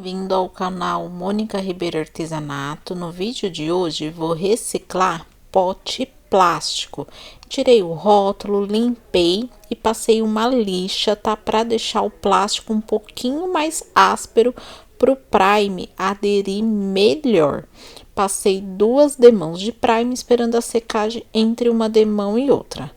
bem-vindo ao canal Mônica Ribeiro Artesanato. No vídeo de hoje vou reciclar pote plástico. Tirei o rótulo, limpei e passei uma lixa, tá? Para deixar o plástico um pouquinho mais áspero para o prime aderir melhor. Passei 2 demãos de prime esperando a secagem entre uma demão e outra.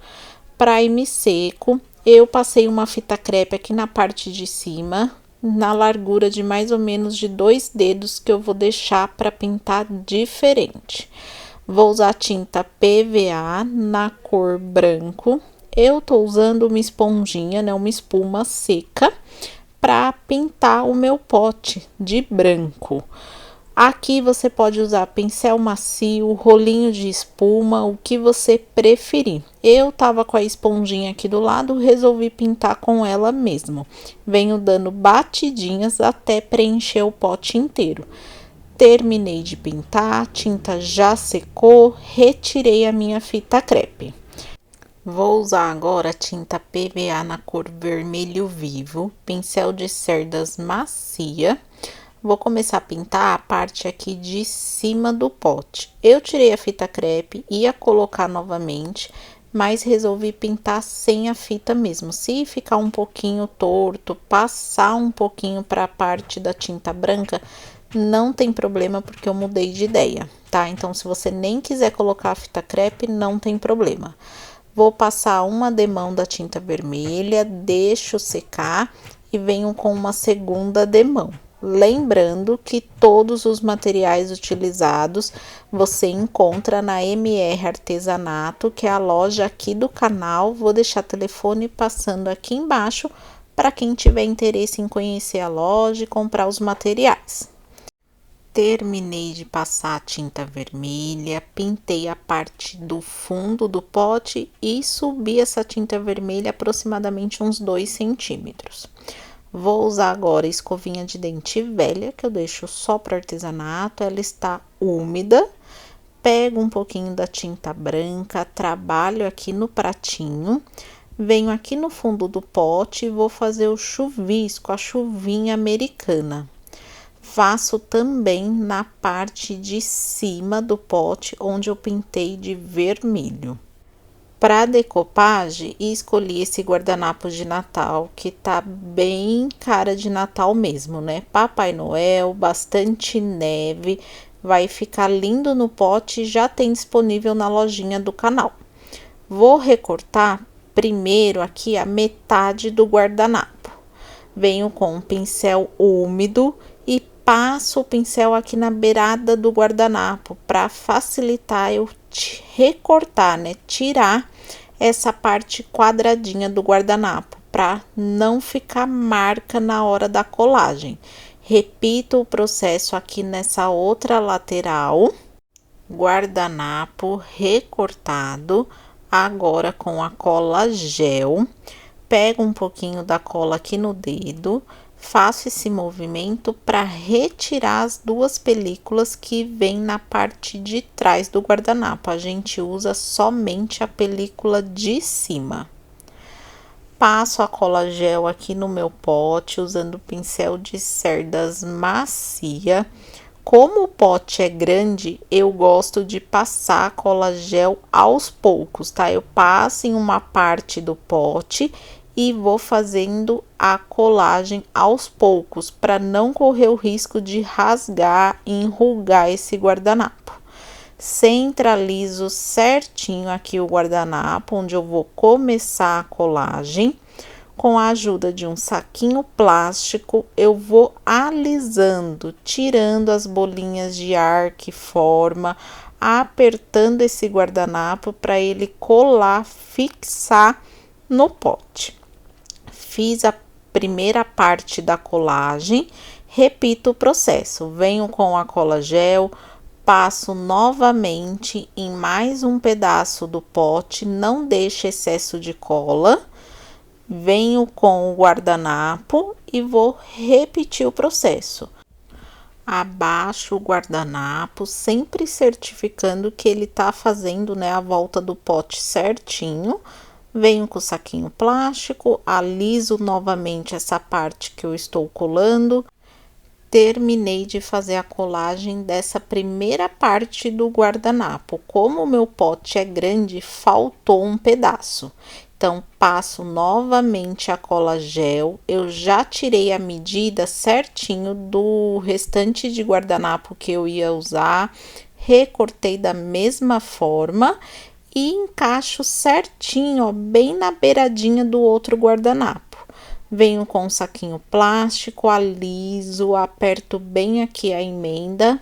Prime seco, eu passei uma fita crepe aqui na parte de cima, na largura de mais ou menos de 2 dedos, que eu vou deixar para pintar diferente. Vou usar tinta PVA na cor branco. Eu tô usando uma esponjinha, né, uma espuma seca, para pintar o meu pote de branco. Aqui você pode usar pincel macio, rolinho de espuma, o que você preferir. Eu tava com a esponjinha aqui do lado, resolvi pintar com ela mesmo. Venho dando batidinhas até preencher o pote inteiro. Terminei de pintar, a tinta já secou, retirei a minha fita crepe. Vou usar agora a tinta PVA na cor vermelho vivo, pincel de cerdas macia. Vou começar a pintar a parte aqui de cima do pote. Eu tirei a fita crepe, ia colocar novamente, mas resolvi pintar sem a fita mesmo. Se ficar um pouquinho torto, passar um pouquinho para a parte da tinta branca, não tem problema, porque eu mudei de ideia, tá? Então, se você nem quiser colocar a fita crepe, não tem problema. Vou passar uma demão da tinta vermelha, deixo secar e venho com uma segunda demão. Lembrando que todos os materiais utilizados você encontra na MR Artesanato, que é a loja aqui do canal. Vou deixar o telefone passando aqui embaixo para quem tiver interesse em conhecer a loja e comprar os materiais. Terminei de passar a tinta vermelha, pintei a parte do fundo do pote e subi essa tinta vermelha aproximadamente uns 2 centímetros. Vou usar agora a escovinha de dente velha, que eu deixo só para artesanato, ela está úmida. Pego um pouquinho da tinta branca, trabalho aqui no pratinho, venho aqui no fundo do pote e vou fazer o chuvisco, a chuvinha americana. Faço também na parte de cima do pote, onde eu pintei de vermelho. Para decopagem, escolhi esse guardanapo de Natal, que tá bem cara de Natal mesmo, né? Papai Noel, bastante neve, vai ficar lindo no pote, já tem disponível na lojinha do canal. Vou recortar primeiro aqui a metade do guardanapo. Venho com um pincel úmido e passo o pincel aqui na beirada do guardanapo para facilitar eu recortar, né? Tirar essa parte quadradinha do guardanapo para não ficar marca na hora da colagem. Repito o processo aqui nessa outra lateral. Guardanapo recortado, agora com a cola gel. Pego um pouquinho da cola aqui no dedo, faço esse movimento para retirar as 2 películas que vem na parte de trás do guardanapo. A gente usa somente a película de cima. Passo a cola gel aqui no meu pote, usando o pincel de cerdas macia. Como o pote é grande, eu gosto de passar a cola gel aos poucos, tá? Eu passo em uma parte do pote e vou fazendo a colagem aos poucos, para não correr o risco de rasgar e enrugar esse guardanapo. Centralizo certinho aqui o guardanapo, onde eu vou começar a colagem. Com a ajuda de um saquinho plástico, eu vou alisando, tirando as bolinhas de ar que forma, apertando esse guardanapo para ele colar, fixar no pote. Fiz a primeira parte da colagem, repito o processo. Venho com a cola gel, passo novamente em mais um pedaço do pote, não deixe excesso de cola. Venho com o guardanapo e vou repetir o processo. Abaixo o guardanapo, sempre certificando que ele tá fazendo, né, a volta do pote certinho. Venho com o saquinho plástico, aliso novamente essa parte que eu estou colando. terminei de fazer a colagem dessa primeira parte do guardanapo. Como o meu pote é grande, faltou um pedaço. Então, passo novamente a cola gel. Eu já tirei a medida certinho do restante de guardanapo que eu ia usar, recortei da mesma forma e encaixo certinho, ó, bem na beiradinha do outro guardanapo. Venho com um saquinho plástico, aliso, aperto bem aqui a emenda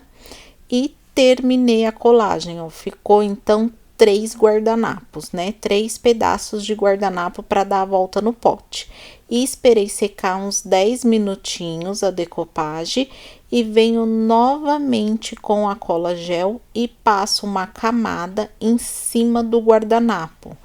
e terminei a colagem, ó. Ficou então 3 guardanapos, né? 3 pedaços de guardanapo para dar a volta no pote. E esperei secar uns 10 minutinhos a decopagem e venho novamente com a cola gel e passo uma camada em cima do guardanapo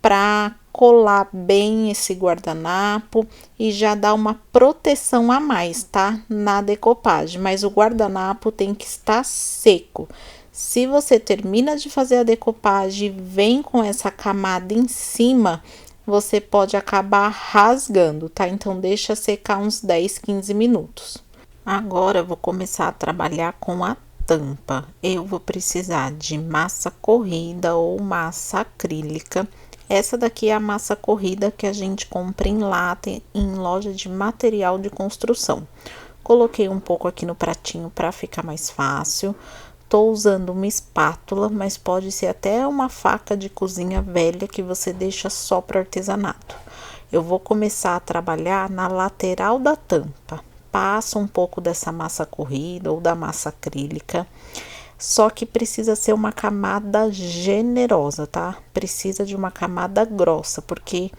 para colar bem esse guardanapo e já dar uma proteção a mais, tá? Na decopagem, mas o guardanapo tem que estar seco. Se você termina de fazer a decopagem e vem com essa camada em cima, você pode acabar rasgando, tá? Então, deixa secar uns 10, 15 minutos. Agora, eu vou começar a trabalhar com a tampa. Eu vou precisar de massa corrida ou massa acrílica. Essa daqui é a massa corrida que a gente compra em lata em loja de material de construção. Coloquei um pouco aqui no pratinho para ficar mais fácil. Tô usando uma espátula, mas pode ser até uma faca de cozinha velha que você deixa só para artesanato. Eu vou começar a trabalhar na lateral da tampa. Passo um pouco dessa massa corrida ou da massa acrílica. Só que precisa ser uma camada generosa, tá? Precisa de uma camada grossa, porque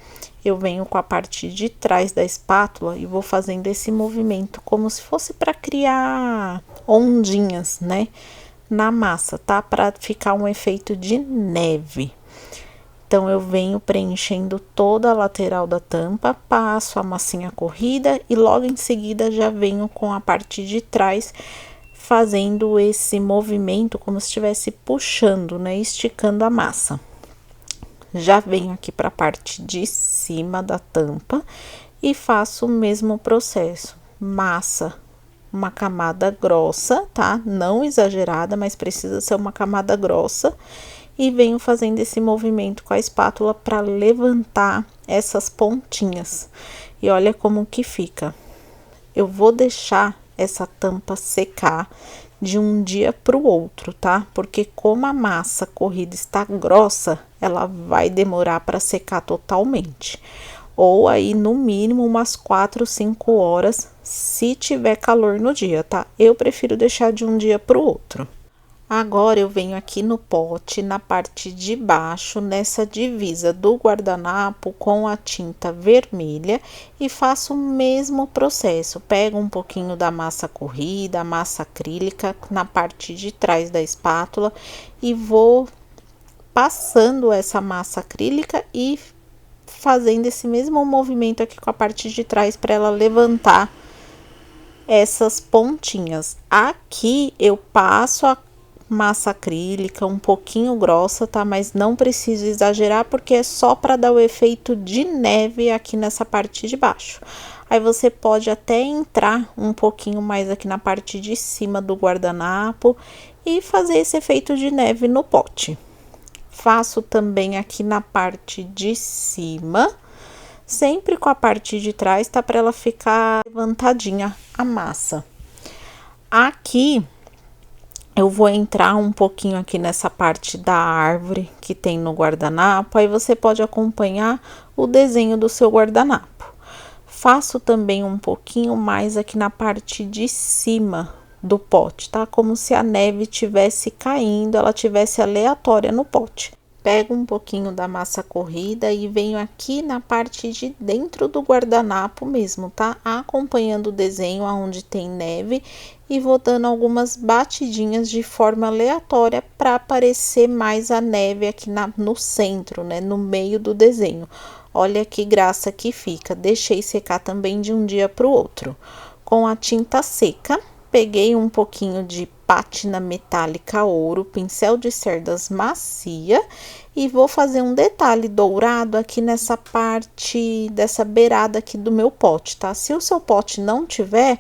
eu venho com a parte de trás da espátula e vou fazendo esse movimento como se fosse para criar ondinhas, né? Na massa, tá? Para ficar um efeito de neve. Então, eu venho preenchendo toda a lateral da tampa, passo a massinha corrida e logo em seguida já venho com a parte de trás fazendo esse movimento como se estivesse puxando, né? Esticando a massa. Já venho aqui para a parte de cima da tampa e faço o mesmo processo. Massa, uma camada grossa, tá? Não exagerada, mas precisa ser uma camada grossa. E venho fazendo esse movimento com a espátula para levantar essas pontinhas. E olha como que fica. Eu vou deixar essa tampa secar de um dia para o outro, tá? Porque como a massa corrida está grossa, ela vai demorar para secar totalmente. Ou aí, no mínimo, umas 4, 5 horas, se tiver calor no dia, tá? Eu prefiro deixar de um dia para o outro. Agora, eu venho aqui no pote, na parte de baixo, nessa divisa do guardanapo com a tinta vermelha e faço o mesmo processo. Pego um pouquinho da massa corrida, a massa acrílica na parte de trás da espátula e vou passando essa massa acrílica e fazendo esse mesmo movimento aqui com a parte de trás para ela levantar essas pontinhas. Aqui eu passo a massa acrílica um pouquinho grossa, tá? Mas não preciso exagerar porque é só para dar o efeito de neve aqui nessa parte de baixo. Aí você pode até entrar um pouquinho mais aqui na parte de cima do guardanapo e fazer esse efeito de neve no pote. Faço também aqui na parte de cima, sempre com a parte de trás, tá? Para ela ficar levantadinha a massa. Aqui eu vou entrar um pouquinho aqui nessa parte da árvore que tem no guardanapo, aí você pode acompanhar o desenho do seu guardanapo. Faço também um pouquinho mais aqui na parte de cima do pote, tá? Como se a neve tivesse caindo, ela tivesse aleatória no pote. Pego um pouquinho da massa corrida e venho aqui na parte de dentro do guardanapo mesmo, tá? Acompanhando o desenho aonde tem neve e vou dando algumas batidinhas de forma aleatória para aparecer mais a neve aqui no centro, né? No meio do desenho. Olha que graça que fica. Deixei secar também de um dia para o outro. Com a tinta seca, peguei um pouquinho de pátina metálica ouro, pincel de cerdas macia e vou fazer um detalhe dourado aqui nessa parte dessa beirada aqui do meu pote, tá? Se o seu pote não tiver,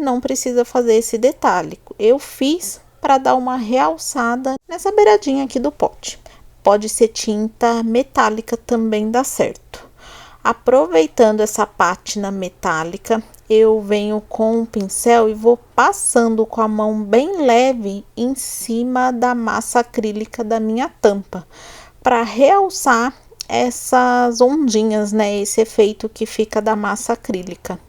não precisa fazer esse detalhe. Eu fiz para dar uma realçada nessa beiradinha aqui do pote. Pode ser tinta metálica, também dá certo. Aproveitando essa pátina metálica, eu venho com um pincel e vou passando com a mão bem leve em cima da massa acrílica da minha tampa, para realçar essas ondinhas, né? Esse efeito que fica da massa acrílica.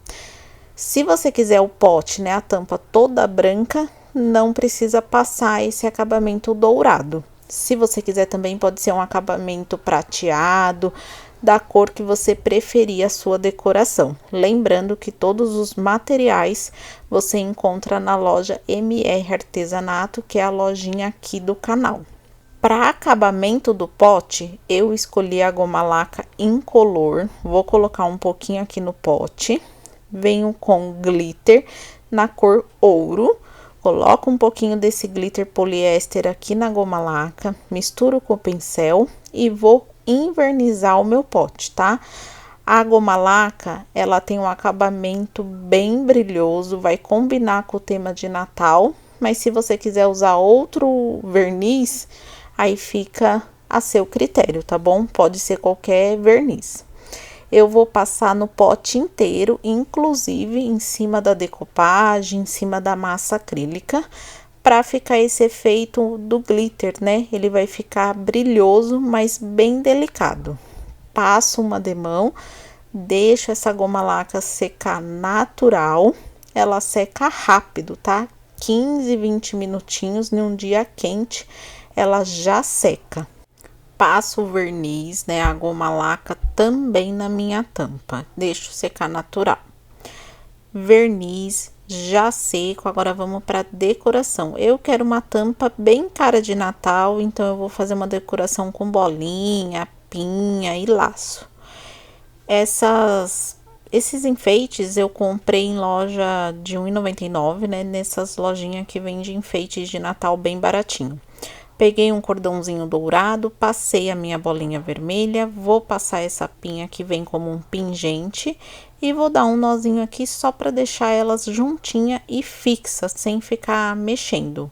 Se você quiser o pote, né, a tampa toda branca, não precisa passar esse acabamento dourado. Se você quiser também pode ser um acabamento prateado, da cor que você preferir a sua decoração. Lembrando que todos os materiais você encontra na loja MR Artesanato, que é a lojinha aqui do canal. Para acabamento do pote, eu escolhi a goma laca incolor. Vou colocar um pouquinho aqui no pote. Venho com glitter na cor ouro. Coloco um pouquinho desse glitter poliéster aqui na goma laca, misturo com o pincel e vou invernizar o meu pote, tá? A goma laca, ela tem um acabamento bem brilhoso, vai combinar com o tema de Natal, mas se você quiser usar outro verniz, aí fica a seu critério, tá bom? Pode ser qualquer verniz. Eu vou passar no pote inteiro, inclusive em cima da decopagem, em cima da massa acrílica, para ficar esse efeito do glitter, né? Ele vai ficar brilhoso, mas bem delicado. Passo uma demão, deixo essa goma laca secar natural. Ela seca rápido, tá? 15, 20 minutinhos, num dia quente, ela já seca. Passo o verniz, né, a goma laca também na minha tampa. Deixo secar natural. Verniz já seco, agora vamos para decoração. Eu quero uma tampa bem cara de Natal, então eu vou fazer uma decoração com bolinha, pinha e laço. Esses enfeites eu comprei em loja de R$1,99, né, nessas lojinhas que vende enfeites de Natal bem baratinho. Peguei um cordãozinho dourado, passei a minha bolinha vermelha, vou passar essa pinha que vem como um pingente e vou dar um nozinho aqui só para deixar elas juntinha e fixa, sem ficar mexendo.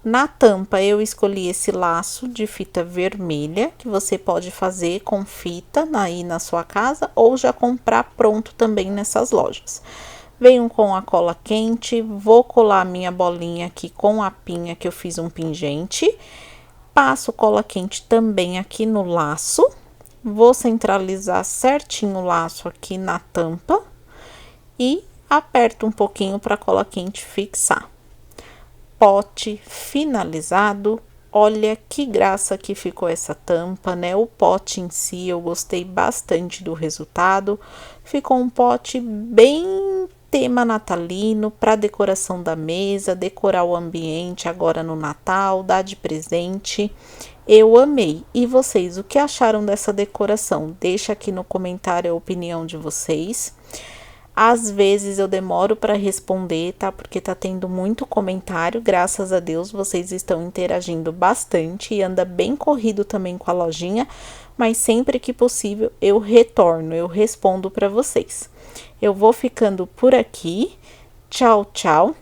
Na tampa eu escolhi esse laço de fita vermelha, que você pode fazer com fita aí na sua casa ou já comprar pronto também nessas lojas. Venho com a cola quente, vou colar minha bolinha aqui com a pinha que eu fiz um pingente. Passo cola quente também aqui no laço. Vou centralizar certinho o laço aqui na tampa. E aperto um pouquinho para a cola quente fixar. Pote finalizado. Olha que graça que ficou essa tampa, né? O pote em si eu gostei bastante do resultado. Ficou um pote bem tema natalino, para decoração da mesa, decorar o ambiente agora no Natal, dar de presente. Eu amei. E vocês, o que acharam dessa decoração? Deixa aqui no comentário a opinião de vocês. Às vezes eu demoro para responder, tá? Porque tá tendo muito comentário, graças a Deus vocês estão interagindo bastante e anda bem corrido também com a lojinha, mas sempre que possível eu retorno, eu respondo para vocês. Eu vou ficando por aqui. Tchau, tchau.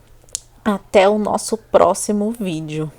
Até o nosso próximo vídeo.